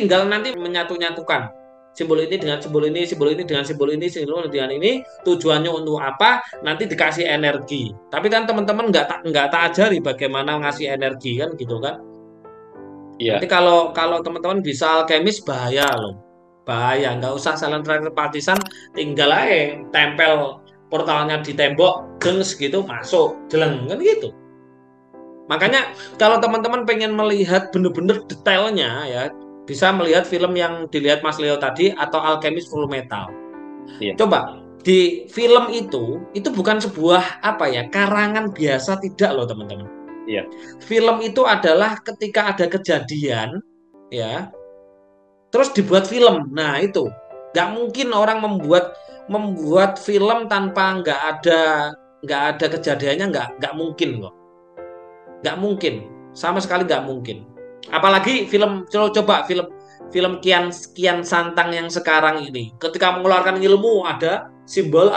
tinggal nanti menyatu-nyatukan simbol ini dengan simbol ini, simbol ini dengan simbol ini, simbol dengan ini, tujuannya untuk apa, nanti dikasih energi. Tapi kan teman-teman nggak tak ajari bagaimana ngasih energi kan gitu kan. Nanti Iya. kalau teman-teman bisa alkemis bahaya loh. Bahaya, nggak usah silent terakhir partisan, tinggal aja tempel portalnya di tembok, gengs gitu, masuk, jeleng, kan gitu. Makanya kalau teman-teman pengen melihat bener-bener detailnya ya, bisa melihat film yang dilihat Mas Leo tadi atau Alchemist Full Metal. Iya. Coba di film itu bukan sebuah apa ya, karangan biasa tidak loh teman-teman. Iya. Film itu adalah ketika ada kejadian ya, terus dibuat film. Nah, itu nggak mungkin orang membuat membuat film tanpa nggak ada kejadiannya, nggak mungkin kok. Nggak mungkin, sama sekali nggak mungkin. Apalagi film, coba film film Kian Kian Santang yang sekarang ini, ketika mengeluarkan ilmu ada simbol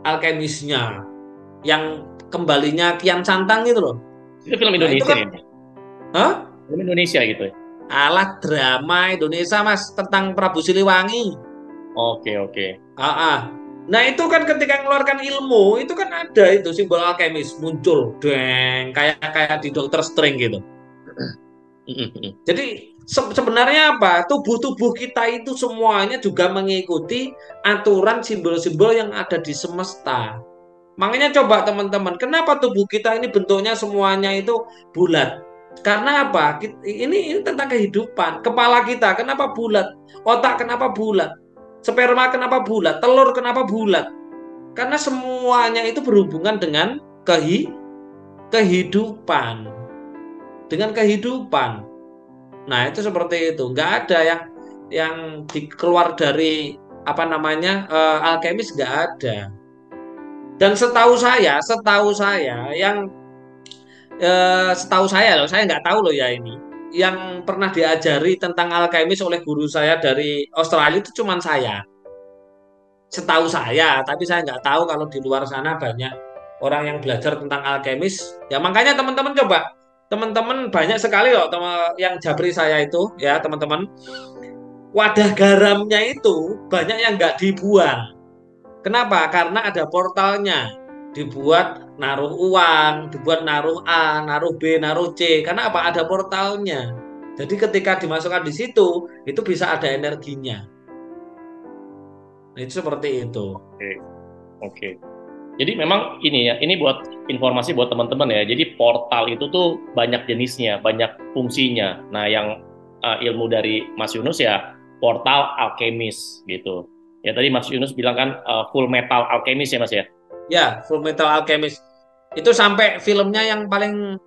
alkemisnya, yang kembalinya Kian Santang gitu loh. Itu film Nah itu Indonesia ya, kan, Mas? hah? Film Indonesia gitu ya. Alah drama Indonesia mas tentang Prabu Siliwangi. Oke, oke. Ah, ah. Nah itu kan ketika mengeluarkan ilmu itu kan ada itu simbol alkemis muncul, deng kayak kayak di Doctor Strange gitu. Jadi sebenarnya apa? Tubuh-tubuh kita itu semuanya juga mengikuti aturan simbol-simbol yang ada di semesta. Makanya coba teman-teman, kenapa tubuh kita ini bentuknya semuanya itu bulat? Karena apa? Ini tentang kehidupan. Kepala kita kenapa bulat? Otak kenapa bulat? Sperma kenapa bulat? Telur kenapa bulat? Karena semuanya itu berhubungan dengan kehidupan. Dengan kehidupan. Nah, itu seperti itu. Nggak ada yang dikeluar dari apa namanya alkemis nggak ada. Dan setahu saya loh, saya nggak tahu loh ya ini. Yang pernah diajari tentang alkemis oleh guru saya dari Australia itu cuman saya. Setahu saya, tapi saya nggak tahu kalau di luar sana banyak orang yang belajar tentang alkemis. Ya makanya teman-teman coba, teman-teman banyak sekali loh yang jabri saya itu ya teman-teman. Wadah garamnya itu banyak yang nggak dibuang. Kenapa? Karena ada portalnya. Dibuat naruh uang, dibuat naruh A, naruh B, naruh C. Karena apa? Ada portalnya. Jadi ketika dimasukkan di situ, itu bisa ada energinya. Nah, itu seperti itu. Oke, oke. Jadi memang ini ya, ini buat informasi buat teman-teman ya. Jadi portal itu tuh banyak jenisnya, banyak fungsinya. Nah, yang ilmu dari Mas Yunus ya portal alkemis gitu. Ya tadi Mas Yunus bilang kan full metal alkemis ya Mas ya. Ya, Full Metal Alchemist. Itu sampai filmnya yang paling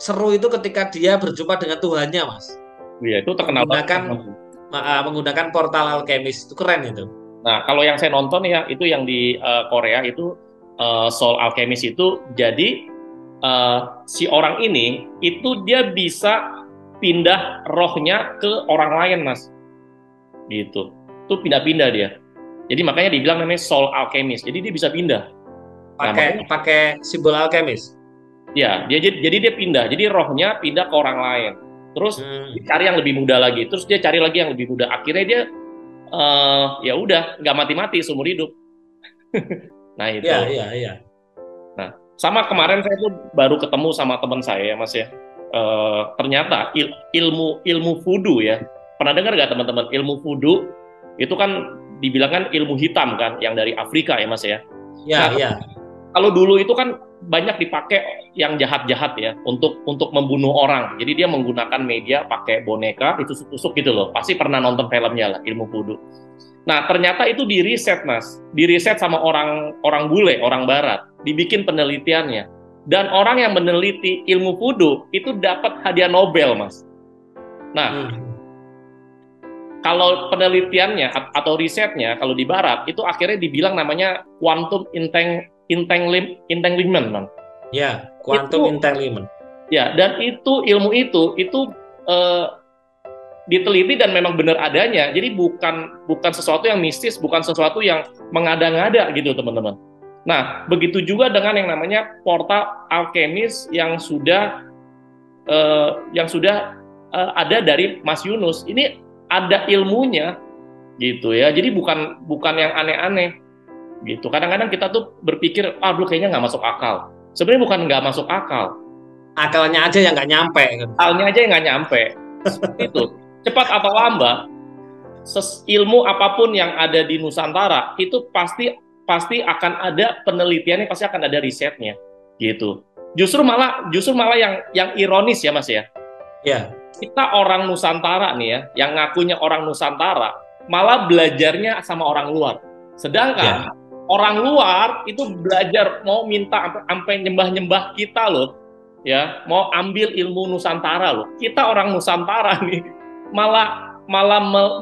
seru itu ketika dia berjumpa dengan Tuhannya, Mas. Iya, itu terkenal banget. Menggunakan menggunakan portal alkemis. Itu keren itu. Nah, kalau yang saya nonton ya itu yang di Korea itu Soul Alchemist itu jadi si orang ini itu dia bisa pindah rohnya ke orang lain, Mas. Gitu. Itu pindah-pindah dia. Jadi makanya dibilang namanya Soul Alchemist. Jadi dia bisa pindah. Nah, Pakai makanya pakai simbol alkemis. ya, jadi dia pindah. Jadi rohnya pindah ke orang lain. Terus Hmm. dia cari yang lebih muda lagi. Terus dia cari lagi yang lebih muda. Akhirnya dia ya udah nggak mati-mati seumur hidup. Nah Ya, itu. iya, iya. Nah sama kemarin saya tuh baru ketemu sama teman saya ya Mas ya. Ternyata ilmu ilmu voodoo ya. Pernah dengar nggak teman-teman ilmu voodoo itu kan dibilang kan ilmu hitam kan yang dari Afrika ya Mas ya. Nah Ya, iya. kalau dulu itu kan banyak dipakai yang jahat-jahat ya untuk membunuh orang. Jadi dia menggunakan media pakai boneka ditusuk-tusuk gitu loh. Pasti pernah nonton filmnya lah ilmu voodoo. Nah, ternyata itu di riset, Mas. Di riset sama orang orang bule, orang barat, dibikin penelitiannya. Dan orang yang meneliti ilmu voodoo itu dapat hadiah Nobel, Mas. Nah, Hmm. kalau penelitiannya atau risetnya kalau di barat itu akhirnya dibilang namanya quantum entanglement, man. Ya, quantum Itu entanglement. ya, dan itu ilmu itu eh, diteliti dan memang benar adanya. Jadi bukan bukan sesuatu yang mistis, bukan sesuatu yang mengada-ngada gitu, teman-teman. Nah, begitu juga dengan yang namanya portal alkemis yang sudah ada dari Mas Yunus. Ini ada ilmunya gitu ya. Jadi bukan yang aneh-aneh gitu. Kadang-kadang kita tuh berpikir, lu kayaknya nggak masuk akal. Sebenarnya bukan nggak masuk akal. Akalnya aja yang nggak nyampe kan. Akalnya aja yang nggak nyampe. Seperti itu. Cepat atau lambat, ilmu apapun yang ada di Nusantara itu pasti akan ada penelitiannya, pasti akan ada risetnya gitu. Justru malah yang ironis ya Mas ya. Ya. Kita orang Nusantara nih ya, yang ngakunya orang Nusantara, malah belajarnya sama orang luar. Sedangkan orang luar itu belajar mau minta sampai nyembah-nyembah kita loh. Ya, mau ambil ilmu Nusantara loh. Kita orang Nusantara nih malah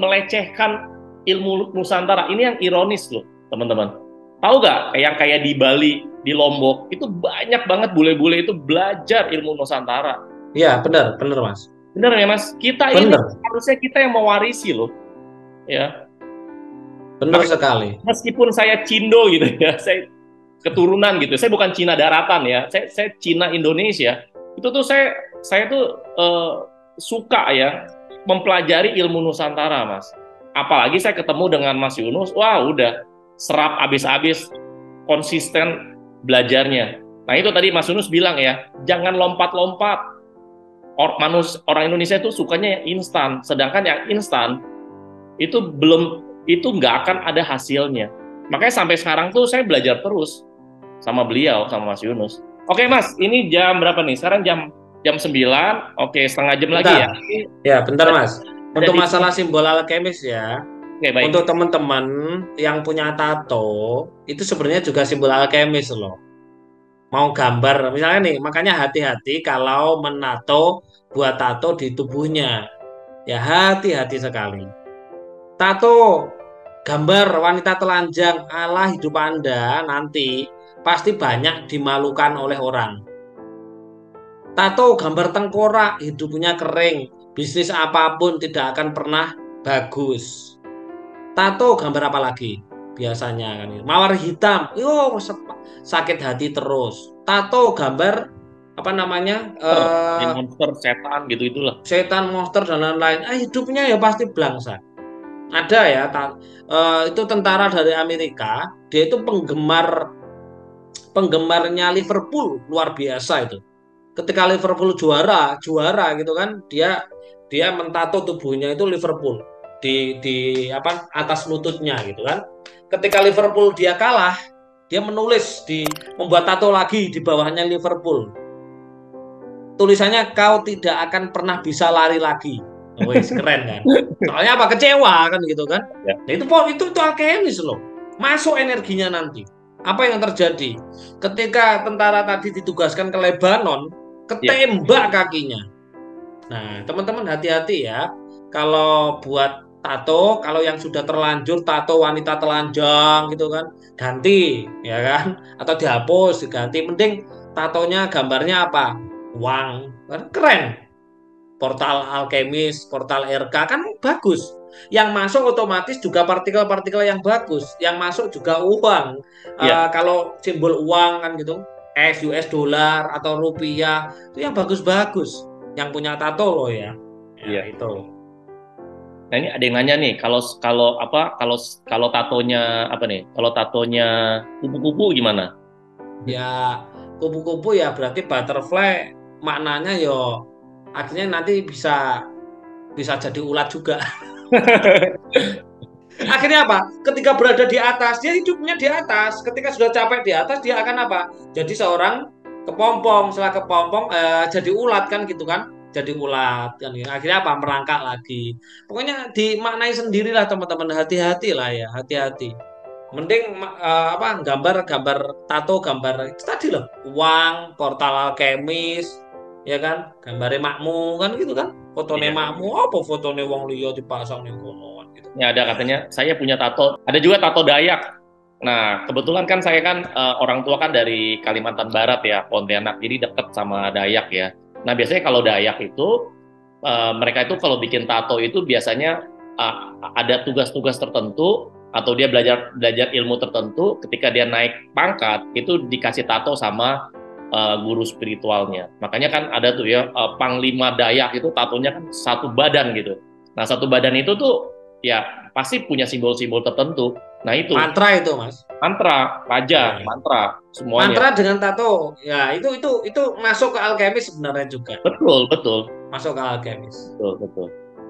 melecehkan ilmu Nusantara. Ini yang ironis loh, teman-teman. Tahu nggak yang kayak di Bali, di Lombok, itu banyak banget bule-bule itu belajar ilmu Nusantara. Iya, benar Mas. Benar ya Mas? Kita ini harusnya kita yang mewarisi loh. Ya. Benar sekali. Meskipun saya Cindo gitu ya, saya keturunan gitu. Saya bukan Cina daratan ya. Saya Cina Indonesia. Itu tuh saya tuh suka ya mempelajari ilmu Nusantara, Mas. Apalagi saya ketemu dengan Mas Yunus, wah udah serap abis-abis, konsisten belajarnya. Nah itu tadi Mas Yunus bilang ya, jangan lompat-lompat. Orang Indonesia itu sukanya yang instan, sedangkan yang instan itu nggak akan ada hasilnya. Makanya sampai sekarang tuh saya belajar terus sama beliau, sama Mas Yunus. Oke Mas, ini jam berapa nih? Sekarang jam 9, oke setengah jam lagi ya. Ya, bentar Mas. Untuk masalah simbol alkemis ya, baik. Untuk teman-teman yang punya tato, itu sebenarnya juga simbol alkemis loh. Mau gambar, misalnya nih, makanya hati-hati kalau menato, buat tato di tubuhnya. Ya hati-hati sekali. Tato, gambar wanita telanjang ala hidup Anda nanti pasti banyak dimalukan oleh orang. Tato, gambar tengkorak, hidupnya kering, bisnis apapun tidak akan pernah bagus. Tato, gambar apa lagi? Biasanya kan mawar hitam, sakit hati terus. Tato, gambar apa namanya? Monster, setan gitu itulah. Setan, monster dan lain-lain. Hidupnya ya pasti belangsa. Ada ya, itu tentara dari Amerika, dia itu penggemarnya Liverpool luar biasa itu. Ketika Liverpool juara gitu kan, dia mentato tubuhnya itu Liverpool di atas lututnya gitu kan. Ketika Liverpool dia kalah, dia membuat tato lagi di bawahnya Liverpool. Tulisannya kau tidak akan pernah bisa lari lagi. Wes keren kan. Soalnya apa, kecewa kan gitu kan. Ya. Nah, itu alkemis loh. Masuk energinya nanti. Apa yang terjadi? Ketika tentara tadi ditugaskan ke Lebanon, ketembak kakinya. Nah, teman-teman hati-hati ya. Kalau buat tato, kalau yang sudah terlanjur tato wanita telanjang gitu kan, ganti ya kan, atau dihapus, diganti. Mending tatonya gambarnya apa? Uang, kan keren. Portal alkemis, portal RK kan bagus. Yang masuk otomatis juga partikel-partikel yang bagus. Yang masuk juga uang. Kalau simbol uang kan gitu, US dollar atau rupiah, itu yang bagus-bagus. Yang punya tato loh ya. Itu. Nah ini ada yang nanya nih, kalau tatonya apa nih? Kalau tatonya kupu-kupu gimana? Ya kupu-kupu ya berarti butterfly, maknanya yo akhirnya nanti bisa jadi ulat juga. Akhirnya apa? Ketika berada di atas, dia hidupnya di atas. Ketika sudah capek di atas, dia akan apa? Jadi seorang kepompong, setelah kepompong jadi ulat kan gitu kan? Jadi ulat kan. Akhirnya apa? Merangkak lagi. Pokoknya dimaknai sendirilah teman-teman. Hati-hati lah ya, hati-hati. Mending gambar tato, gambar itu tadi loh, uang, portal alkemis, ya kan, gambarnya makmu kan gitu kan, fotonya makmu, apa fotonya wong liya dipasang ning kono gitu. Ya ada katanya saya punya tato, ada juga tato Dayak. Nah kebetulan kan saya kan orang tua kan dari Kalimantan Barat ya, Pontianak, jadi deket sama Dayak ya. Nah biasanya kalau Dayak itu mereka itu kalau bikin tato itu biasanya ada tugas-tugas tertentu atau dia belajar ilmu tertentu. Ketika dia naik pangkat itu dikasih tato sama guru spiritualnya. Makanya kan ada tuh ya Panglima Dayak itu tatonya kan satu badan gitu. Nah satu badan itu tuh ya pasti punya simbol-simbol tertentu. Nah itu Mantra itu, Mas. mantra, raja, Ya. mantra semuanya. Mantra dengan tato. Ya, itu masuk ke alkemis sebenarnya juga. Betul, betul, Masuk ke alkemis. betul, betul.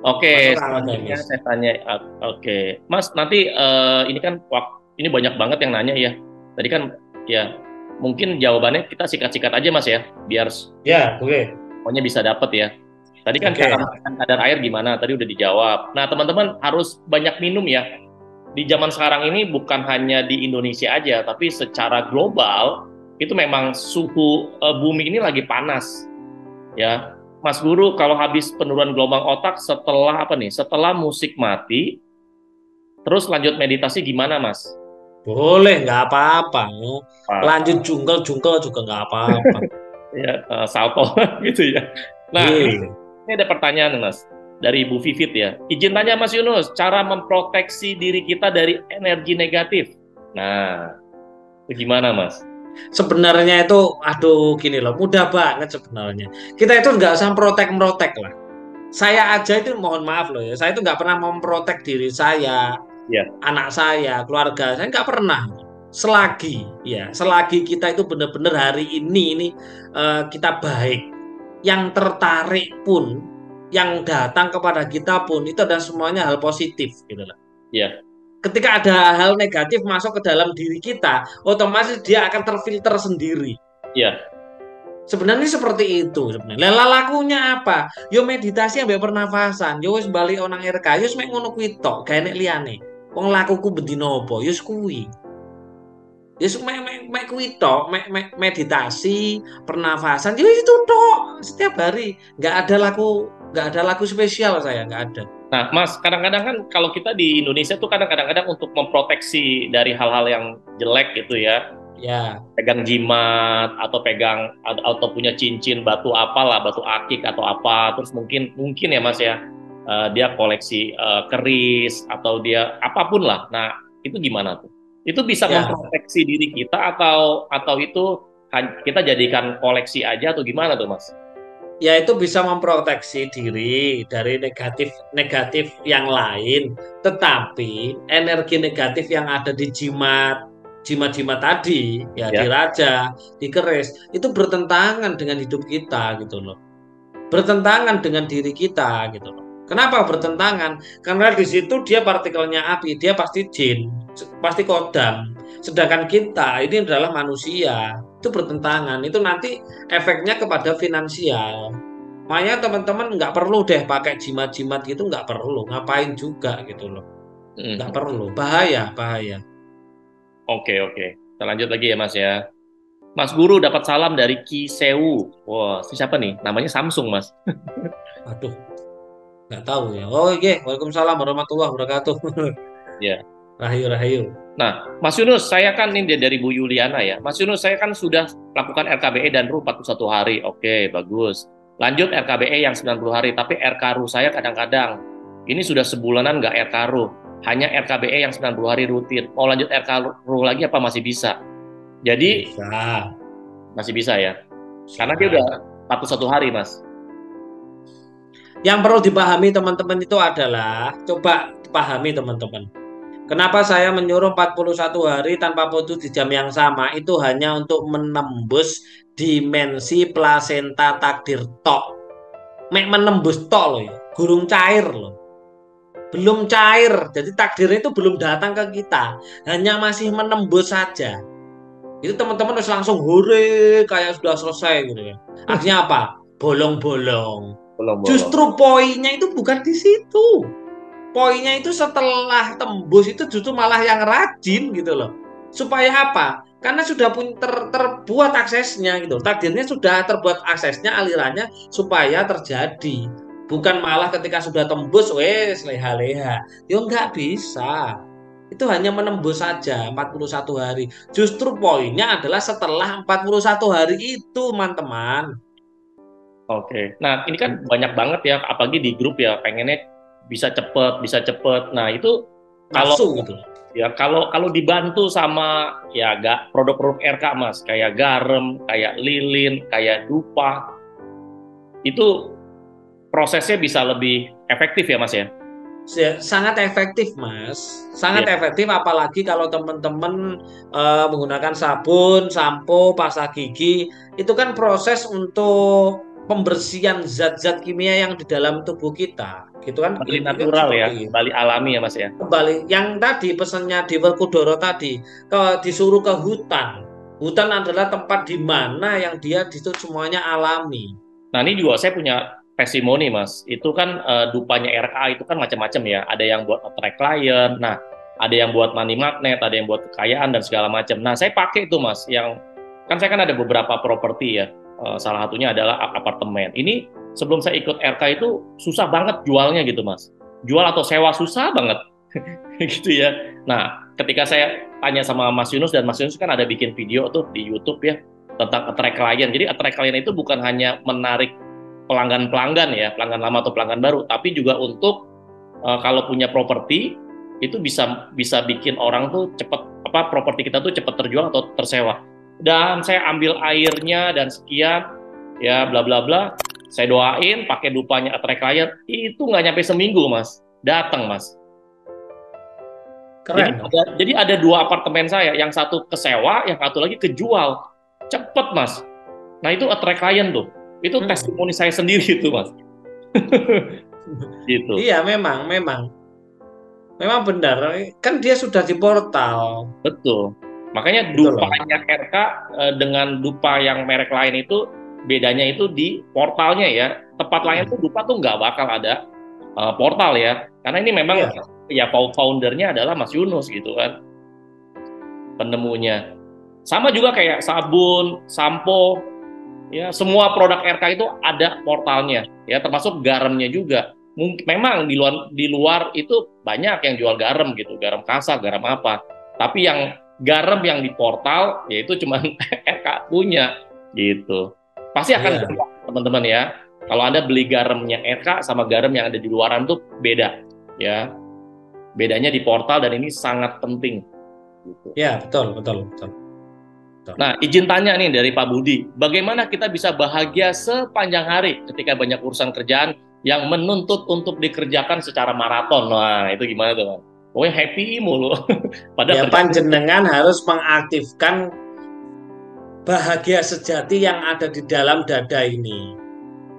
Oke, Masuk ke selanjutnya alkemis. saya tanya, oke, Mas, nanti ini kan ini banyak banget yang nanya ya. Tadi kan ya mungkin jawabannya kita sikat-sikat aja Mas ya, biar Ya, oke. semuanya bisa dapet ya. Tadi kan cara Oke. makan kadar air gimana? Tadi udah dijawab. Nah, teman-teman harus banyak minum ya. Di zaman sekarang ini bukan hanya di Indonesia aja, tapi secara global itu memang suhu bumi ini lagi panas ya. Mas Guru, kalau habis penurunan gelombang otak setelah apa nih? Setelah musik mati, terus lanjut meditasi gimana, Mas? Boleh, nggak apa-apa. Lanjut Apa? jungkel-jungkel juga nggak apa-apa. Ya, salto gitu ya. Nah, Iya. ini ada pertanyaan nih, Mas, dari Bu Vivit ya. Izin tanya Mas Yunus, cara memproteksi diri kita dari energi negatif. Nah, itu gimana, Mas? Sebenarnya itu, aduh, gini loh, mudah banget sebenarnya. Kita itu nggak usah protek-protek lah. Saya aja itu mohon maaf loh ya, saya itu nggak pernah memprotek diri saya, Ya, anak saya, keluarga saya nggak pernah. Selagi kita itu benar-benar hari ini kita baik, yang tertarik pun, yang datang kepada kita pun itu adalah semuanya hal positif gitu lah. ya, Ketika ada hal negatif masuk ke dalam diri kita, otomatis dia akan terfilter sendiri. ya. Sebenarnya seperti itu sebenarnya. Lah lakunya apa? Yo meditasi ambek pernafasan. Yo wis bali onang RK, yo wis mek ngono kuwi tok, gawe nek liyane. Wong lakuku bendino apa? Yo kuwi. Yo mek kuwi tok, mek meditasi, pernafasan. Yo itu tok setiap hari. Nggak ada lagu spesial saya, nggak ada. Nah, Mas, kadang-kadang kan kalau kita di Indonesia tuh kadang-kadang untuk memproteksi dari hal-hal yang jelek gitu ya, Ya, pegang jimat atau pegang atau punya cincin batu apalah, batu akik atau apa, terus mungkin mungkin ya Mas ya, dia koleksi keris atau dia apapun lah. Nah, itu gimana tuh? Itu bisa ya. memproteksi diri kita atau itu kita jadikan koleksi aja atau gimana tuh Mas? Ya itu bisa memproteksi diri dari negatif-negatif yang lain. Tetapi energi negatif yang ada di jimat-jimat tadi, ya di Ya, raja, di keris, itu bertentangan dengan hidup kita gitu loh. Bertentangan dengan diri kita gitu loh. Kenapa bertentangan? Karena di situ dia partikelnya api, dia pasti jin, pasti kodam. Sedangkan kita ini adalah manusia, itu bertentangan. Itu nanti efeknya kepada finansial. Makanya teman-teman nggak perlu deh pakai jimat-jimat gitu, nggak perlu. Ngapain juga gitu loh. Nggak mhm. perlu. Bahaya, bahaya. Oke, oke. Kita lanjut lagi ya Mas ya. Mas Guru dapat salam dari Ki Sewu. Wah, siapa nih? Namanya Samsung, Mas. Aduh, nggak tahu ya. Oh iya, Waalaikumsalam warahmatullahi wabarakatuh. Ya. Rahayu, rahayu. Nah, Mas Yunus, saya kan ini dari Bu Yuliana ya. Mas Yunus, saya kan sudah lakukan RKBE dan RU 41 hari. Oke, bagus. Lanjut RKBE yang 90 hari, tapi RK-RU saya kadang-kadang. Ini sudah sebulanan nggak RK-RU. Hanya RKBE yang 90 hari rutin. Mau lanjut RK-RU lagi apa masih bisa? Jadi, Bisa, masih bisa ya. Karena dia bisa. udah 41 hari, Mas. Yang perlu dipahami teman-teman itu adalah, coba dipahami teman-teman. Kenapa saya menyuruh 41 hari tanpa putus di jam yang sama? Itu hanya untuk menembus dimensi plasenta takdir tok. Mek menembus tok loh ya. Gurung cair loh. Belum cair. Jadi takdirnya itu belum datang ke kita. Hanya masih menembus saja. Itu teman-teman harus langsung hore kayak sudah selesai gitu ya. Artinya apa? Bolong-bolong. Belum, belum. Justru poinnya itu bukan di situ. Poinnya itu setelah tembus itu justru malah yang rajin gitu loh. Supaya apa? Karena sudah terbuat aksesnya gitu. Takdirnya sudah terbuat aksesnya, alirannya supaya terjadi. Bukan malah ketika sudah tembus, wes leha-leha. Ya nggak bisa. Itu hanya menembus saja 41 hari. Justru poinnya adalah setelah 41 hari itu, teman-teman. Oke. Nah, ini kan banyak banget ya, apalagi di grup ya, pengennya bisa cepet, bisa cepet. Nah, itu kalau Nafsu gitu. Ya kalau kalau dibantu sama ya gak produk-produk RK Mas, kayak garam, kayak lilin, kayak dupa, itu prosesnya bisa lebih efektif ya Mas ya. Sangat efektif, Mas. Sangat Iya. efektif, apalagi kalau teman-teman menggunakan sabun, sampo, pasta gigi. Itu kan proses untuk pembersihan zat-zat kimia yang di dalam tubuh kita. Gitu kan? Kembali Ini kan natural ya, seperti itu. kembali alami ya Mas ya. Kembali yang tadi pesannya Dewa Kudoro tadi, disuruh ke hutan. Hutan adalah tempat di mana yang dia itu semuanya alami. Nah ini juga saya punya testimoni Mas. Itu kan dupanya RA itu kan macam-macam ya. Ada yang buat attract klien, nah ada yang buat money magnet, ada yang buat kekayaan dan segala macam. Nah saya pakai itu Mas. Yang kan saya kan ada beberapa properti ya. Salah satunya adalah apartemen. Ini sebelum saya ikut RK itu susah banget jualnya gitu Mas. Jual atau sewa susah banget gitu ya. Nah ketika saya tanya sama Mas Yunus, dan Mas Yunus kan ada bikin video tuh di YouTube ya tentang attract klien. Jadi attract klien itu bukan hanya menarik pelanggan-pelanggan ya, pelanggan lama atau pelanggan baru, tapi juga untuk kalau punya properti itu bisa bisa bikin orang tuh cepet apa properti kita tuh cepet terjual atau tersewa. Dan saya ambil airnya dan sekian ya bla bla bla. Saya doain pakai dupanya attract klien itu nggak nyampe seminggu Mas, datang Mas. Keren. Jadi ada dua apartemen saya, yang satu kesewa, yang satu lagi kejual. Cepet, Mas. Nah, itu attract klien tuh. Itu testimoni saya sendiri itu, Mas. Gitu. Iya, memang benar. Kan dia sudah di portal. Betul. Makanya Gitu loh. dupanya RK dengan dupa yang merek lain itu bedanya itu di portalnya ya. Tempat lain tuh dupa tuh nggak bakal ada portal ya. Karena ini memang Iya. ya foundernya adalah Mas Yunus gitu kan. Penemunya. Sama juga kayak sabun, sampo, ya semua produk RK itu ada portalnya, ya termasuk garamnya juga. Mungkin memang di luar itu banyak yang jual garam gitu, garam kasar, garam apa. Tapi yang garam yang di portal yaitu cuma RK punya gitu. Pasti akan Iya. beda teman-teman ya. Kalau Anda beli garamnya RK sama garam yang ada di luaran tuh beda, ya. Bedanya di portal dan ini sangat penting. Gitu. Ya, betul. Nah, izin tanya nih dari Pak Budi, bagaimana kita bisa bahagia sepanjang hari ketika banyak urusan kerjaan yang menuntut untuk dikerjakan secara maraton? Nah, itu gimana tuh, Mas? Pokoknya happy mulu. Ya, Padahal panjenengan harus mengaktifkan bahagia sejati yang ada di dalam dada ini.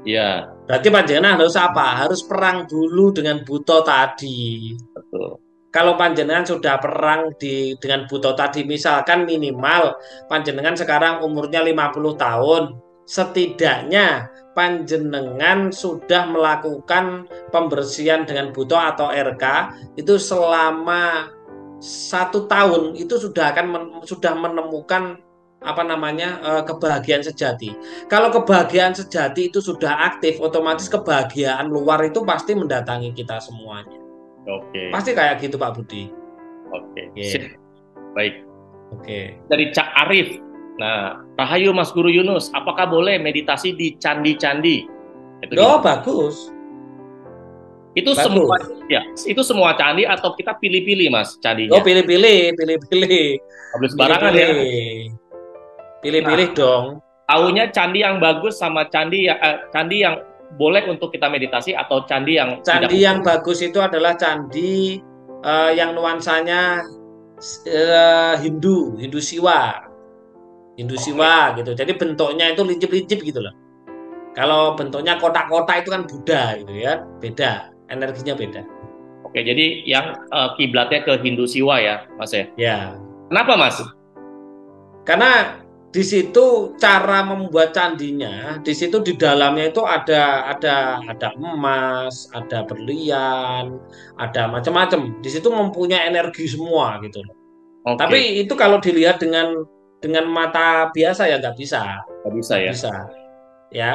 ya, Berarti panjenengan harus apa? Harus perang dulu dengan buto tadi. betul. Kalau panjenengan sudah perang dengan buto tadi, misalkan minimal panjenengan sekarang umurnya 50 tahun, setidaknya panjenengan sudah melakukan pembersihan dengan buto atau RK itu selama 1 tahun, itu sudah menemukan apa namanya kebahagiaan sejati. Kalau kebahagiaan sejati itu sudah aktif, otomatis kebahagiaan luar itu pasti mendatangi kita semuanya. Oke, Pasti kayak gitu Pak Budi. oke. Sip. Oke. Baik. Oke. Dari Cak Arif. Nah, Rahayu Mas Guru Yunus, apakah boleh meditasi di candi-candi? Itu Oh, gimana? bagus. Itu semua Bagus. ya, itu semua candi atau kita pilih-pilih Mas Oh, candinya? pilih-pilih. Nggak boleh sembarangan ya. Pilih-pilih. Pilih-pilih Nah, dong. taunya candi yang bagus sama candi yang boleh untuk kita meditasi atau candi yang tidak Candi yang boleh. bagus itu adalah candi yang nuansanya Hindu Siwa. Hindu Oke, Siwa gitu. Jadi bentuknya itu lincip-lincip gitu loh. Kalau bentuknya kotak-kotak itu kan Buddha gitu ya. Beda. Energinya beda. oke. Jadi yang kiblatnya ke Hindu Siwa ya, Mas ya. Ya. Kenapa Mas? Karena di situ cara membuat candinya, di situ di dalamnya itu ada emas, ada berlian, ada macam-macam. Di situ mempunyai energi semua gitu loh. Oke, Tapi itu kalau dilihat dengan mata biasa ya nggak bisa nggak ya. bisa, ya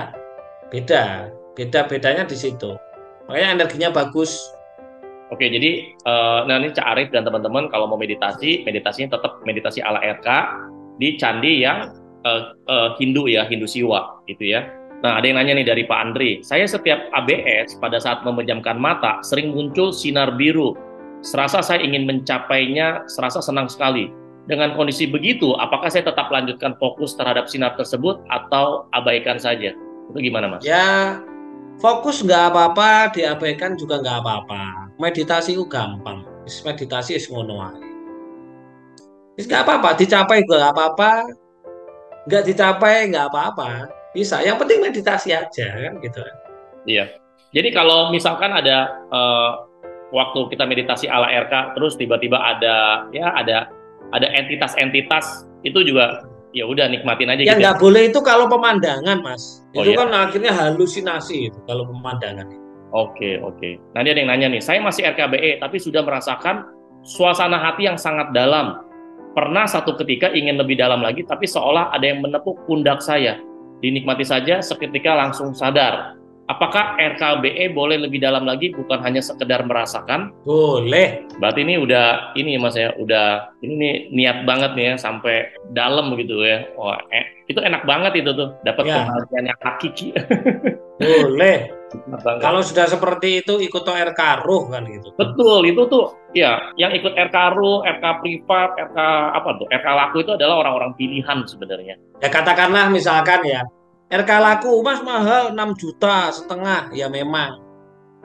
bedanya di situ. Makanya energinya bagus. Oke, jadi nah ini Cak Arif dan teman-teman kalau mau meditasi, meditasinya tetap meditasi ala RK di candi yang Hindu ya, Hindu Siwa gitu ya. Nah, ada yang nanya nih dari Pak Andri. Saya setiap ABS pada saat memejamkan mata sering muncul sinar biru serasa saya ingin mencapainya, serasa senang sekali. Dengan kondisi begitu, apakah saya tetap lanjutkan fokus terhadap sinar tersebut atau abaikan saja? Itu gimana, Mas? Ya, fokus nggak apa-apa, diabaikan juga nggak apa-apa. Meditasi itu gampang. Meditasi is ngono ae. Nggak apa-apa, dicapai juga nggak apa-apa, nggak dicapai nggak apa-apa. Bisa. Yang penting meditasi aja kan gitu. Iya. Jadi kalau misalkan ada waktu kita meditasi ala RK, terus tiba-tiba ada entitas-entitas itu juga ya udah nikmatin aja Yang gitu ya. nggak boleh itu kalau pemandangan, Mas. Oh Itu ya. kan akhirnya halusinasi itu kalau pemandangan. Oke, oke. Nah, dia ada yang nanya nih, saya masih RKBE tapi sudah merasakan suasana hati yang sangat dalam. Pernah satu ketika ingin lebih dalam lagi, tapi seolah ada yang menepuk pundak saya. Dinikmati saja, seketika langsung sadar. Apakah RKBE boleh lebih dalam lagi, bukan hanya sekedar merasakan? Boleh. Berarti ini udah, ini Mas ya, udah, ini nih niat banget nih ya, sampai dalam begitu ya. Wah, itu enak banget itu tuh, dapat Ya, kebahagiaan yang hakiki. boleh. Enak banget. Kalau sudah seperti itu ikut RK Ruh kan gitu. Betul, itu tuh ya yang ikut RK Ru, RK Privat, RK apa tuh? RK Laku itu adalah orang-orang pilihan sebenarnya. Ya katakanlah misalkan ya, RK Laku Mas mahal 6,5 juta. Ya memang.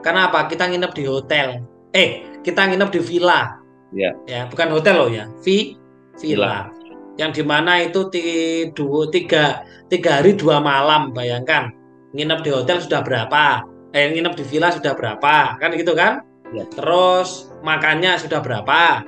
Kenapa? Kita nginep di hotel. Kita nginep di villa. Ya, Ya, bukan hotel loh ya. gila. Villa. Yang dimana itu tiga hari 2 malam. Bayangkan. Nginep di hotel sudah berapa? Nginep di villa sudah berapa? Kan gitu kan? Ya. Terus makannya sudah berapa?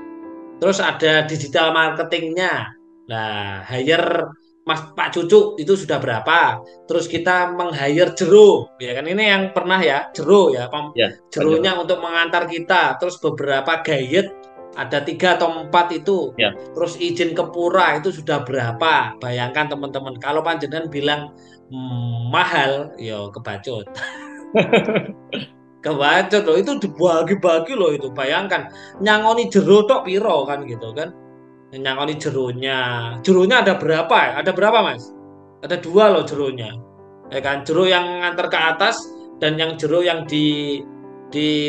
Terus ada digital marketingnya. Nah, hire Mas Pak Cucu itu sudah berapa? Terus kita meng-hire Jero, ya kan ini yang pernah ya, Jero ya, Ya, Jeronya untuk mengantar kita. Terus beberapa guide ada 3 atau 4 itu. ya. Terus izin ke pura itu sudah berapa? Bayangkan teman-teman, kalau panjenengan bilang mahal, yo kebacut. Kebacut loh, itu dibagi-bagi loh itu. Bayangkan, nyangoni jero tok piro kan gitu kan. Nyangoni jeronya. Jeronya ada berapa ya? Ada berapa, Mas? Ada 2 loh jeronya. Ya kan, jero yang nganter ke atas dan yang jero yang di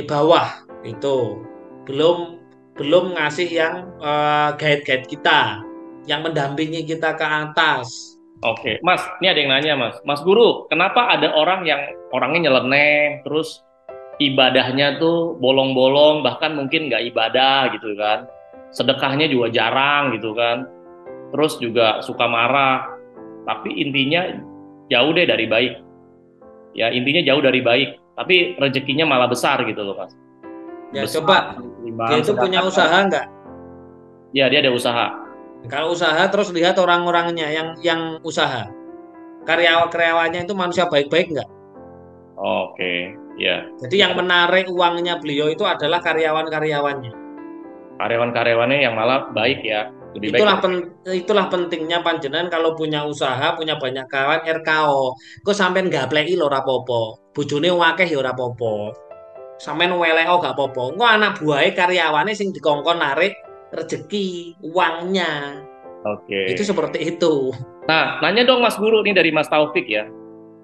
bawah itu. Belum belum ngasih yang guide-guide kita yang mendampingi kita ke atas. Oke, Mas, ini ada yang nanya, Mas. Mas Guru, kenapa ada orang yang orangnya nyeleneh, terus ibadahnya tuh bolong-bolong, bahkan mungkin nggak ibadah gitu kan? Sedekahnya juga jarang gitu kan? Terus juga suka marah, tapi intinya jauh deh dari baik. Ya, intinya jauh dari baik, tapi rezekinya malah besar gitu loh, Mas. Ya Besar, coba, dia itu punya sedangkan usaha nggak? ya dia ada usaha. Kalau usaha terus lihat orang-orangnya yang usaha. Karyawannya itu manusia baik-baik nggak? Oke, ya. Jadi yang menarik uangnya beliau itu adalah karyawan-karyawannya. Karyawan-karyawannya yang malah baik ya, lebih baik. Itulah pentingnya panjenengan kalau punya usaha, punya banyak kawan RKO. Kok sampean gapleki lho ora apa-apa. Bojone akeh ya ora apa-apa. Sampean weleo gak apa-apa. Engko anak buahe karyawane sing dikongkon narik rezeki, uangnya. Oke. Itu seperti itu. Nah, nanya dong Mas Guru, ini dari Mas Taufik ya.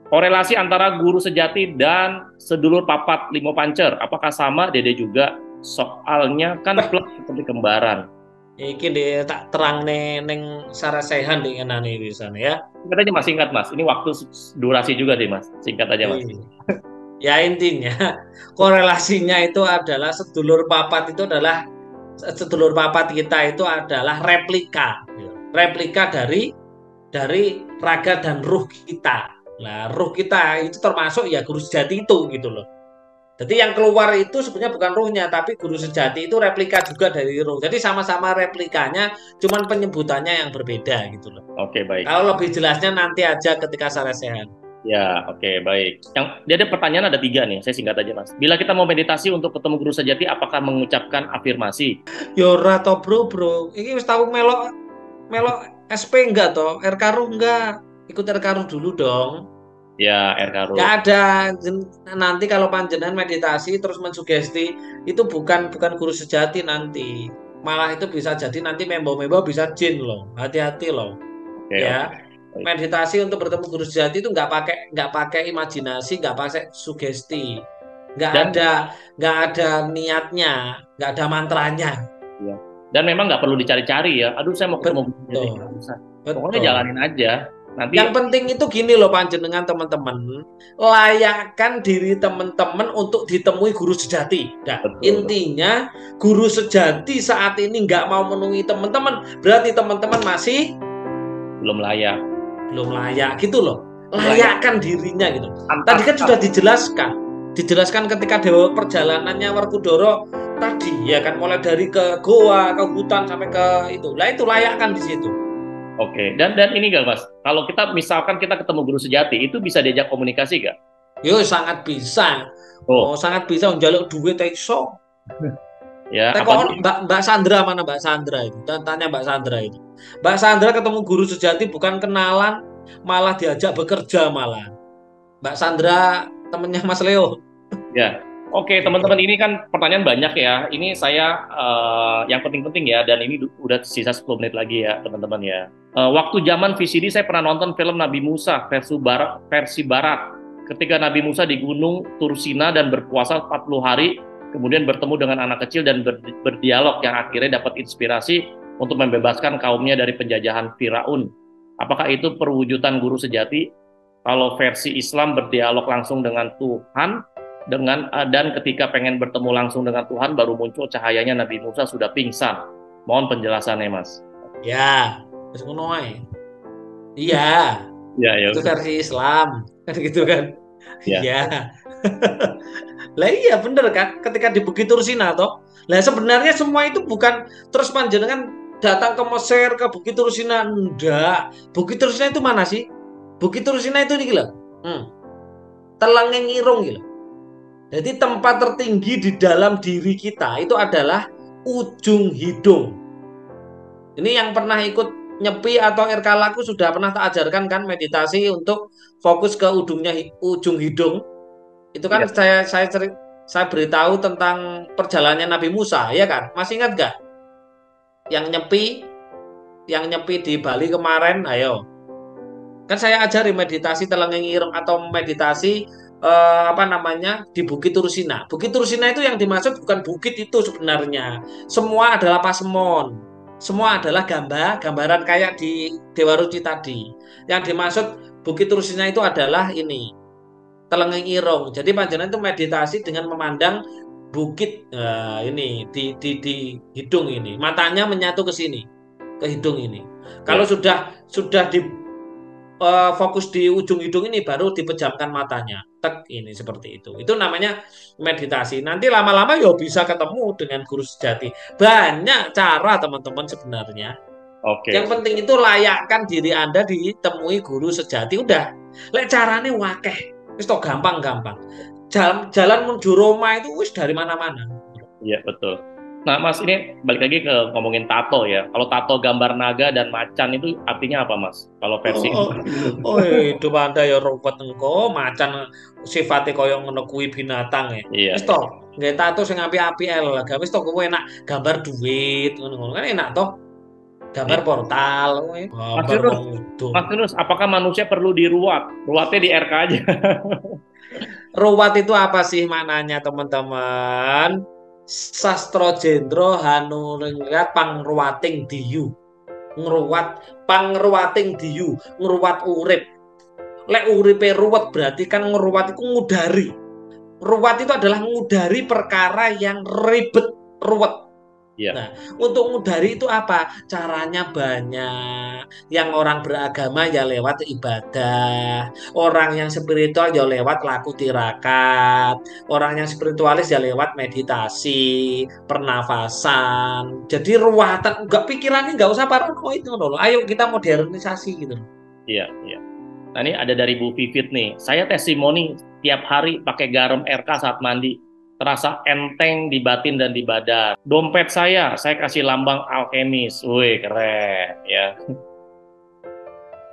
Korelasi antara guru sejati dan sedulur papat limo pancer, apakah sama Dede juga? Soalnya kan plus seperti kembaran. Iki deh tak terang neng sarasehan di ngenani di sana ya. Singkat aja Mas, singkat Mas. Ini waktu durasi juga deh Mas. Singkat aja Mas. Ya intinya korelasinya itu adalah sedulur papat kita itu adalah replika dari raga dan ruh kita. Nah, ruh kita itu termasuk ya guru sejati itu gitu loh. Jadi yang keluar itu sebenarnya bukan ruhnya, tapi guru sejati itu replika juga dari ruh. Jadi sama-sama replikanya, cuman penyebutannya yang berbeda gitu loh. Oke, baik. Kalau lebih jelasnya nanti aja ketika sarasehan. Ya, oke, baik. Yang dia ada pertanyaan ada 3 nih, saya singkat aja Mas. Bila kita mau meditasi untuk ketemu guru sejati, apakah mengucapkan afirmasi? Yora to bro, ini wis tahu melok SP enggak toh? RK Ruh enggak? Ikut RK Ruh dulu dong. Ya, RK Ruh. Enggak ada. Nanti kalau panjenengan meditasi terus mensugesti, itu bukan guru sejati nanti. Malah itu bisa jadi nanti membo-membo bisa jin loh. Hati-hati loh. Oke, ya. oke. Meditasi untuk bertemu guru sejati itu nggak pakai imajinasi, nggak pakai sugesti. nggak Dan ada nggak ada niatnya, nggak ada mantranya. ya, dan memang nggak perlu dicari-cari ya. Aduh, saya mau ketemu guru sejati, Betul, nggak usah. Pokoknya betul. jalanin aja. Nanti Yang penting itu gini loh panjenengan teman-teman, layakkan diri teman-teman untuk ditemui guru sejati. Nah, betul, betul. intinya guru sejati saat ini nggak mau menemui teman-teman, berarti teman-teman masih Belum layak. belum layak gitu loh. Layak Layakkan dirinya gitu. Tadi kan pantas. sudah dijelaskan ketika Dewa perjalanannya Werkudara tadi ya kan, mulai dari ke goa, ke hutan sampai ke itu. Lah itu layakkan di situ. Oke, dan ini gak Mas, kalau kita misalkan kita ketemu guru sejati, itu bisa diajak komunikasi gak? Yo sangat bisa. Oh, Oh, sangat bisa njaluk duit iso. ya, Tekon apalagi Mbak Sandra mana Mbak Sandra itu? Tanya Mbak Sandra itu. Mbak Sandra ketemu guru sejati bukan kenalan, malah diajak bekerja malah. Mbak Sandra temennya Mas Leo. ya. Oke, Gitu. teman-teman, ini kan pertanyaan banyak ya. Ini saya yang penting-penting ya, dan ini udah sisa 10 menit lagi ya, teman-teman ya. Waktu zaman VCD saya pernah nonton film Nabi Musa versi barat. Ketika Nabi Musa di Gunung Tursina dan berpuasa 40 hari, kemudian bertemu dengan anak kecil dan berdialog yang akhirnya dapat inspirasi untuk membebaskan kaumnya dari penjajahan Firaun. Apakah itu perwujudan guru sejati? Kalau versi Islam berdialog langsung dengan Tuhan, dan ketika pengen bertemu langsung dengan Tuhan baru muncul cahayanya Nabi Musa sudah pingsan. Mohon penjelasannya, Mas. Ya, wis ngono ae. Iya, Ya, ya itu udah. versi Islam. Kan gitu kan. Ya, Iya. Lah iya bener kan, ketika di Bukit Tursina toh. Lah sebenarnya semua itu bukan terus panjenengan datang ke Mesir ke Bukit Tursina, enggak. Bukit Tursina itu mana sih? Bukit Tursina itu nih loh. Telengeng Irung gitu. Jadi tempat tertinggi di dalam diri kita itu adalah ujung hidung. Ini yang pernah ikut nyepi atau irkalaku sudah pernah tak ajarkan kan meditasi untuk fokus ke ujung hidung. Itu kan ya, saya beritahu tentang perjalanannya Nabi Musa, ya kan? Masih ingat gak? Yang nyepi, yang nyepi di Bali kemarin, ayo. Kan saya ajari meditasi telengeng ireng atau meditasi apa namanya di Bukit Tursina. Bukit Tursina itu yang dimaksud bukan bukit itu sebenarnya. Semua adalah pasemon. Semua adalah gambaran kayak di Dewa Ruci tadi. Yang dimaksud Bukit Tursina itu adalah ini telengeng irong. Jadi panjenengan itu meditasi dengan memandang bukit ini di hidung ini. Matanya menyatu ke sini, ke hidung ini. Kalau ya. sudah di fokus di ujung hidung ini baru dipejamkan matanya. Tek ini seperti itu. Itu namanya meditasi. Nanti lama-lama ya bisa ketemu dengan guru sejati. Banyak cara teman-teman sebenarnya. Yang Oke. penting itu layakkan diri Anda ditemui guru sejati. Udah. Lek carane wakeh. Wis to gampang-gampang. Jalan menuju Roma itu wis dari mana-mana. Iya, betul. Nah, Mas, ini balik lagi ke ngomongin tato ya. Kalau tato gambar naga dan macan itu artinya apa, Mas? Kalau versi Oh, oh, hidup Anda ya ruwet engko, macan sifatnya koyo ngono kuwi binatang ya. Iya, Wis to, iya. nggih tato sing apik-apik ae lah. Wis to kowe enak gambar duit ngono-ngono kan enak to. Gambar Iya. portal kowe. Mas Gambar Yunus, wong udung. Mas Yunus, apakah manusia perlu diruat? Ruatnya di RK aja. Ruwat itu apa sih maknanya teman-teman? Sastro Jendro Hanurengrat Pangruwating Diyu. Ngruwat pangruwating diyu, ngruwat urip. Lek uripe ruwet berarti kan ngruwat itu ngudari. Ruwat itu adalah ngudari perkara yang ribet, ruwet. Iya, Nah, untuk ngudari itu apa? Caranya banyak. Yang orang beragama ya lewat ibadah. Orang yang spiritual ya lewat laku tirakat. Orang yang spiritualis ya lewat meditasi, pernafasan. Jadi ruwatan, enggak pikirannya enggak usah paranoid itu loh. Ayo kita modernisasi gitu loh. iya, iya. Nah, ini ada dari Bu Vivit nih. Saya testimoni tiap hari pakai garam RK saat mandi. Terasa enteng di batin dan di badan. Dompet saya kasih lambang alkemis. Wih, keren ya.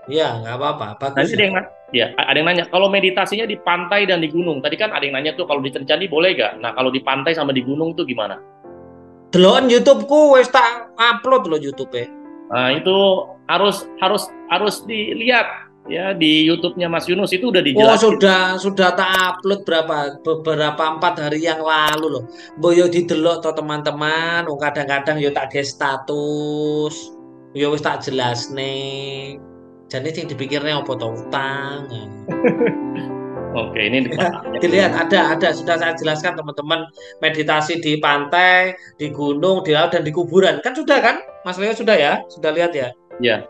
Ya, nggak apa-apa. Nanti Bagus ada itu. yang, ya, ada yang nanya, kalau meditasinya di pantai dan di gunung. Tadi kan ada yang nanya tuh kalau di Candi boleh gak? Nah, kalau di pantai sama di gunung tuh gimana? Deloken YouTubeku wis tak upload loh YouTube-e. Nah, itu harus harus harus dilihat. Ya di YouTube-nya Mas Yunus itu udah Oh, dijelasin. sudah tak upload beberapa 4 hari yang lalu loh. Boyo didelok to teman-teman. Oh, kadang-kadang yo tak ge status. Yo wis tak jelas nih. Jadi yang dipikirnya apa to utang. Oke, ini dipertanyaan nih. Dilihat ada sudah saya jelaskan teman-teman, meditasi di pantai, di gunung, di laut dan di kuburan. Kan sudah kan? Mas Leo sudah ya? Sudah lihat ya? Ya,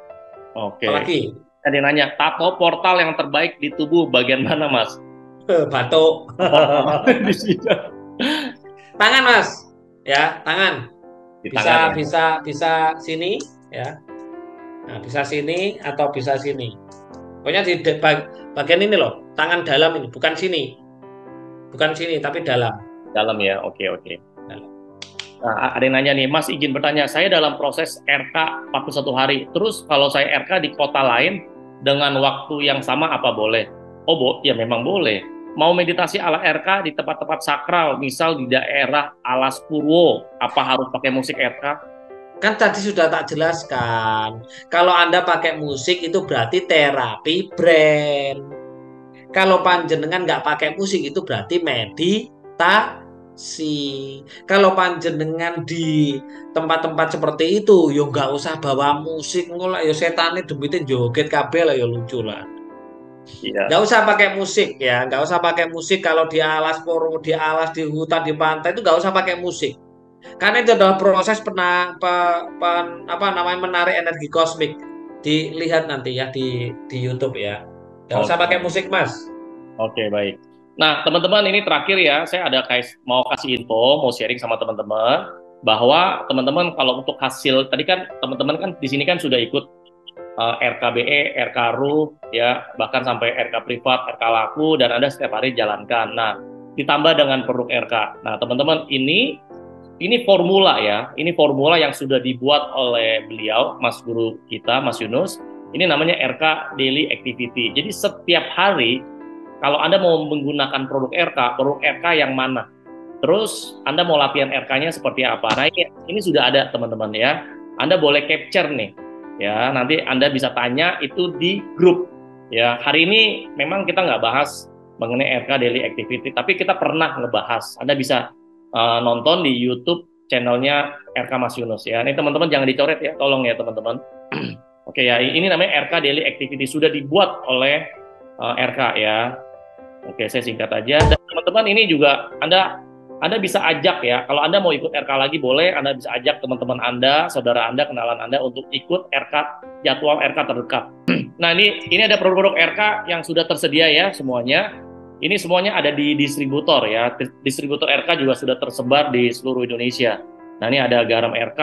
oke. Apalagi Tadi nanya, tato portal yang terbaik di tubuh bagian mana, Mas? batuk. Oh, di sini. Tangan, Mas. Ya, tangan. Di tangan Bisa ya. bisa bisa sini ya. Nah, bisa sini atau bisa sini. Pokoknya di bagian ini loh, tangan dalam ini, bukan sini. Bukan sini tapi dalam. Dalam ya, oke oke. Dalam. Nah, ada yang nanya nih, Mas izin bertanya, saya dalam proses RK 41 hari, terus kalau saya RK di kota lain dengan waktu yang sama apa boleh? Oh, ya memang boleh. Mau meditasi ala RK di tempat-tempat sakral, misal di daerah Alas Purwo, apa harus pakai musik RK? Kan tadi sudah tak jelaskan. Kalau Anda pakai musik itu berarti terapi brain. Kalau panjenengan nggak pakai musik itu berarti meditasi. Kalau panjenengan di tempat-tempat seperti itu, yo nggak usah bawa musik, ngolah yo setannya demitin joget kabel lah yo lucu lah. Iya, Nggak usah pakai musik ya, nggak usah pakai musik kalau di alas poro, di alas, di hutan, di pantai itu nggak usah pakai musik. Karena itu adalah proses apa namanya menarik energi kosmik. Dilihat nanti ya di YouTube ya. Nggak usah pakai oke. musik, Mas. Oke, baik. Nah, teman-teman, ini terakhir ya, saya ada mau kasih info, mau sharing sama teman-teman, bahwa teman-teman kalau untuk hasil, tadi kan teman-teman kan di sini kan sudah ikut RKBE, RKRU, ya, bahkan sampai RK privat, RK laku, dan Anda setiap hari jalankan. Nah, ditambah dengan produk RK. Nah, teman-teman, ini formula ya, ini formula yang sudah dibuat oleh beliau, Mas Guru kita, Mas Yunus. Ini namanya RK Daily Activity. Jadi setiap hari kalau Anda mau menggunakan produk RK yang mana? Terus Anda mau latihan RK-nya seperti apa? Nah, ini sudah ada teman-teman ya. Anda boleh capture nih. Ya, nanti Anda bisa tanya itu di grup. Ya, hari ini memang kita nggak bahas mengenai RK Daily Activity, tapi kita pernah ngebahas. Anda bisa nonton di YouTube channelnya RK Mas Yunus ya. Ini teman-teman jangan dicoret ya, tolong ya teman-teman. Oke ya, ini namanya RK Daily Activity sudah dibuat oleh RK ya. Oke, saya singkat aja. Dan teman-teman ini juga Anda bisa ajak ya. Kalau Anda mau ikut RK lagi boleh, Anda bisa ajak teman-teman Anda, saudara Anda, kenalan Anda untuk ikut RK jadwal RK terdekat. Nah, ini ada produk-produk RK yang sudah tersedia ya semuanya. Ini semuanya ada di distributor ya. Distributor RK juga sudah tersebar di seluruh Indonesia. Nah, ini ada garam RK,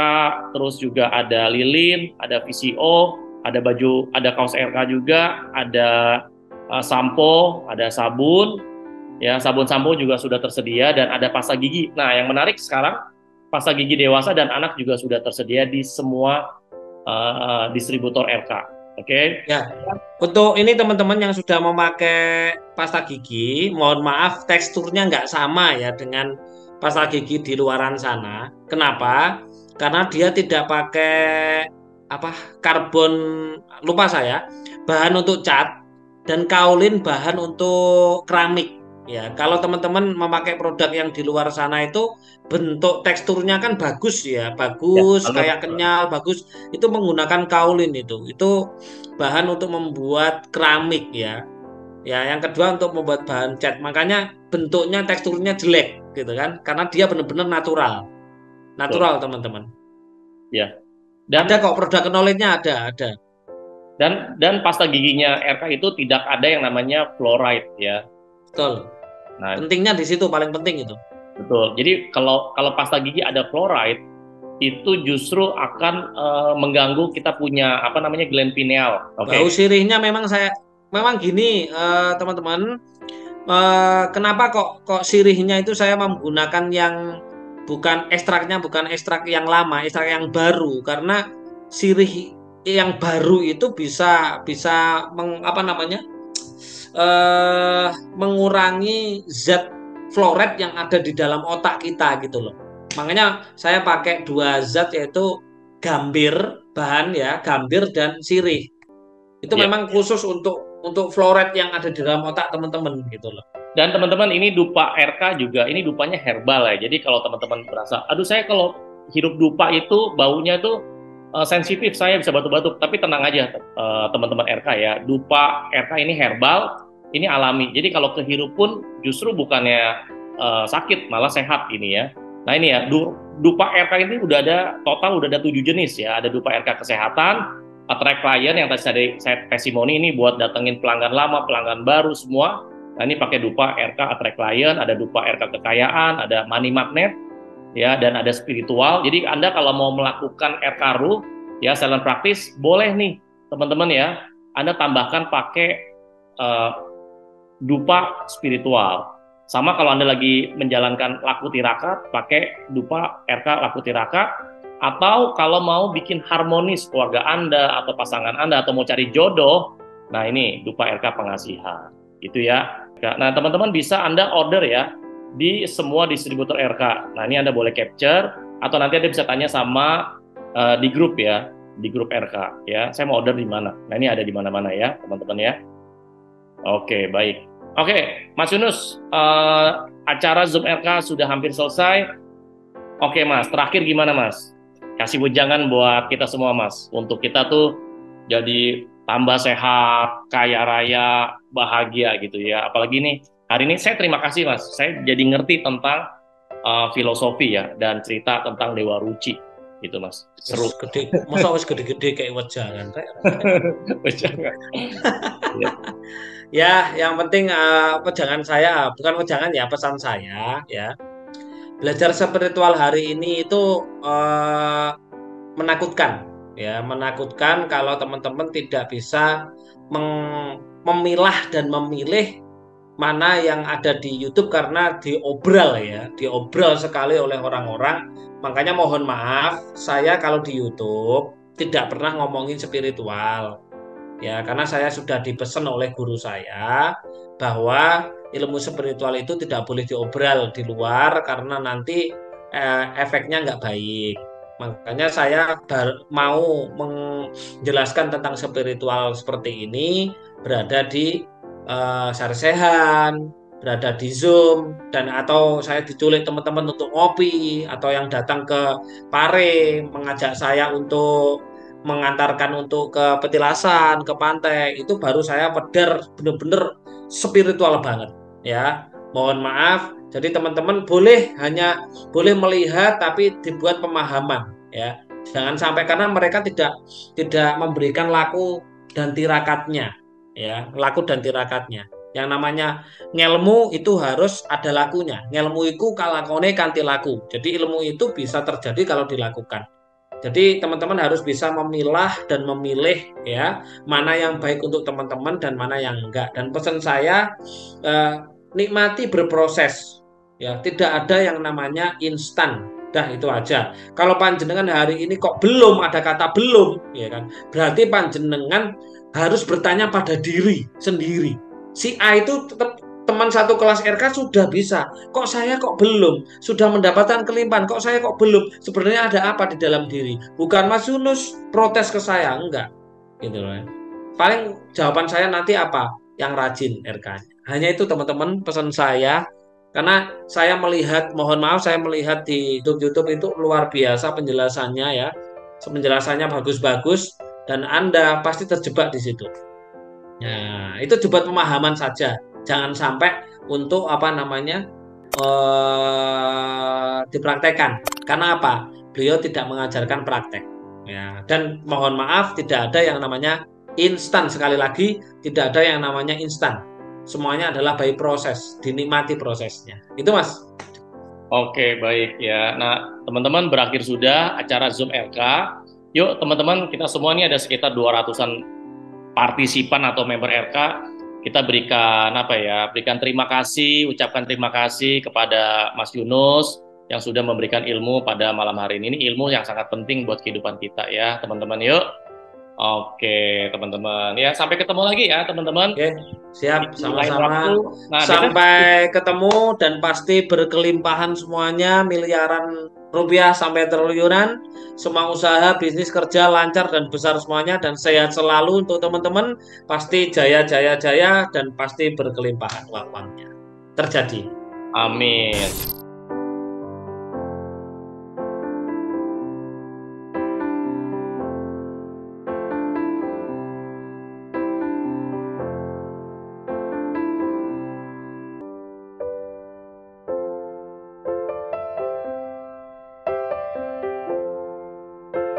terus juga ada lilin, ada VCO, ada baju, ada kaos RK juga, ada sampo, ada sabun, ya sabun-sampo juga sudah tersedia dan ada pasta gigi. Nah, yang menarik sekarang pasta gigi dewasa dan anak juga sudah tersedia di semua distributor RK. Oke? Ya, untuk ini teman-teman yang sudah memakai pasta gigi, mohon maaf teksturnya nggak sama ya dengan pasta gigi di luaran sana. Kenapa? Karena dia tidak pakai apa karbon, lupa saya, bahan untuk cat dan kaolin bahan untuk keramik. Ya, kalau teman-teman memakai produk yang di luar sana itu bentuk teksturnya kan bagus ya, Ya, bagus, Albert. kayak kenyal, bagus. Itu menggunakan kaolin itu. Itu bahan untuk membuat keramik ya. Ya, yang kedua untuk membuat bahan cat. Makanya bentuknya teksturnya jelek gitu kan, karena dia benar-benar natural. Betul. Natural, teman-teman. Ya. Ada Dan kok produk knowledge-nya ada. dan pasta giginya RK itu tidak ada yang namanya fluoride ya. Betul. Nah, Pentingnya di situ paling penting itu. betul. Jadi kalau pasta gigi ada fluoride itu justru akan mengganggu kita punya apa namanya gland pineal. Oke. Bau sirihnya memang gini teman-teman. Kenapa kok sirihnya itu saya menggunakan yang bukan ekstrak yang lama, ekstrak yang baru karena sirih yang baru itu bisa bisa apa namanya mengurangi zat fluoride yang ada di dalam otak kita gitu loh. Makanya saya pakai 2 zat yaitu gambir bahan ya, gambir dan sirih. Itu Ya. memang khusus untuk fluoride yang ada di dalam otak teman-teman gitu loh. Dan teman-teman ini dupa RK juga, ini dupanya herbal ya. Jadi kalau teman-teman berasa, aduh saya kalau hirup dupa itu baunya tuh sensitif, saya bisa batuk-batuk. Tapi tenang aja teman-teman RK ya, dupa RK ini herbal, ini alami. Jadi kalau kehirup pun justru bukannya sakit, malah sehat ini ya. Nah ini ya, dupa RK ini udah ada total, udah ada 7 jenis ya. Ada dupa RK kesehatan, attract client yang tadi saya testimoni ini buat datengin pelanggan lama, pelanggan baru semua. Nah ini pakai dupa RK attract client, ada dupa RK kekayaan, ada money magnet, ya, dan ada spiritual. Jadi Anda kalau mau melakukan RK Ruh, ya silent practice, boleh nih teman-teman ya, Anda tambahkan pakai dupa spiritual. Sama kalau Anda lagi menjalankan laku tirakat, pakai dupa RK laku tirakat. Atau kalau mau bikin harmonis keluarga Anda atau pasangan Anda atau mau cari jodoh, nah ini dupa RK pengasihan. Itu ya. Nah, teman-teman bisa Anda order ya di semua distributor RK. Nah, ini Anda boleh capture atau nanti Anda bisa tanya sama di grup ya, di grup RK ya. Saya mau order di mana? Nah, ini ada di mana-mana ya, teman-teman ya. Oke, baik. Oke, Mas Yunus, acara Zoom RK sudah hampir selesai. Oke, Mas, terakhir gimana, Mas? Kasih wejangan buat kita semua, Mas, untuk kita tuh jadi tambah sehat, kaya raya, bahagia gitu ya. Apalagi nih, hari ini saya terima kasih, Mas. Saya jadi ngerti tentang filosofi ya dan cerita tentang Dewa Ruci gitu, Mas. Seru. Gede, masa wis gede-gede kayak wejangan rek. Wejangan. Ya. Ya, yang penting wejangan saya bukan wejangan ya, pesan saya ya. Belajar spiritual hari ini itu menakutkan ya, menakutkan kalau teman-teman tidak bisa memilah dan memilih mana yang ada di YouTube karena diobral ya, diobral sekali oleh orang-orang. Makanya mohon maaf, saya kalau di YouTube tidak pernah ngomongin spiritual ya, karena saya sudah dipesan oleh guru saya bahwa ilmu spiritual itu tidak boleh diobral di luar karena nanti efeknya nggak baik. Makanya saya mau menjelaskan tentang spiritual seperti ini berada di Sarsehan, berada di Zoom, dan atau saya diculik teman-teman untuk ngopi, atau yang datang ke Pare mengajak saya untuk mengantarkan untuk ke petilasan, ke pantai, itu baru saya pedar bener-bener spiritual banget ya. Mohon maaf, jadi teman-teman hanya boleh melihat tapi dibuat pemahaman ya. Jangan sampai karena mereka tidak memberikan laku dan tirakatnya ya, laku dan tirakatnya. Yang namanya ngelmu itu harus ada lakunya. Ngelmu itu kalakone kanti laku. Jadi ilmu itu bisa terjadi kalau dilakukan. Jadi teman-teman harus bisa memilah dan memilih ya, mana yang baik untuk teman-teman dan mana yang enggak. Dan pesan saya nikmati berproses ya, tidak ada yang namanya instan. Dah itu aja. Kalau panjenengan hari ini kok belum ada kata belum, ya kan? Berarti panjenengan harus bertanya pada diri sendiri. Si A itu tetap teman satu kelas RK sudah bisa, kok saya kok belum, sudah mendapatkan kelimpahan, kok saya kok belum, sebenarnya ada apa di dalam diri, bukan Mas Yunus protes ke saya, enggak gitu loh. Paling jawaban saya nanti apa, yang rajin RK-nya, hanya itu teman-teman pesan saya, karena saya melihat, mohon maaf, saya melihat di YouTube itu luar biasa penjelasannya ya, penjelasannya bagus-bagus, dan Anda pasti terjebak di situ. Nah, itu buat pemahaman saja. Jangan sampai untuk apa namanya dipraktekkan. Karena apa? Beliau tidak mengajarkan praktek. Ya, dan mohon maaf tidak ada yang namanya instan. Sekali lagi tidak ada yang namanya instan. Semuanya adalah by proses, dinikmati prosesnya. Itu Mas. Oke, baik ya. Nah, teman-teman berakhir sudah acara Zoom RK. Yuk, teman-teman, kita semua ini ada sekitar 200-an partisipan atau member RK. Kita berikan apa ya? Berikan terima kasih, ucapkan terima kasih kepada Mas Yunus yang sudah memberikan ilmu pada malam hari ini. Ini ilmu yang sangat penting buat kehidupan kita ya, teman-teman. Yuk. Oke, teman-teman. Ya, sampai ketemu lagi ya, teman-teman. Oke, siap, Di lain sama-sama. waktu. Nah, Sampai ketemu dan pasti berkelimpahan semuanya, miliaran rupiah sampai triliunan. Semua usaha, bisnis, kerja lancar dan besar semuanya dan sehat selalu untuk teman-teman. Pasti jaya, jaya, jaya dan pasti berkelimpahan uangnya. Terjadi. Amin.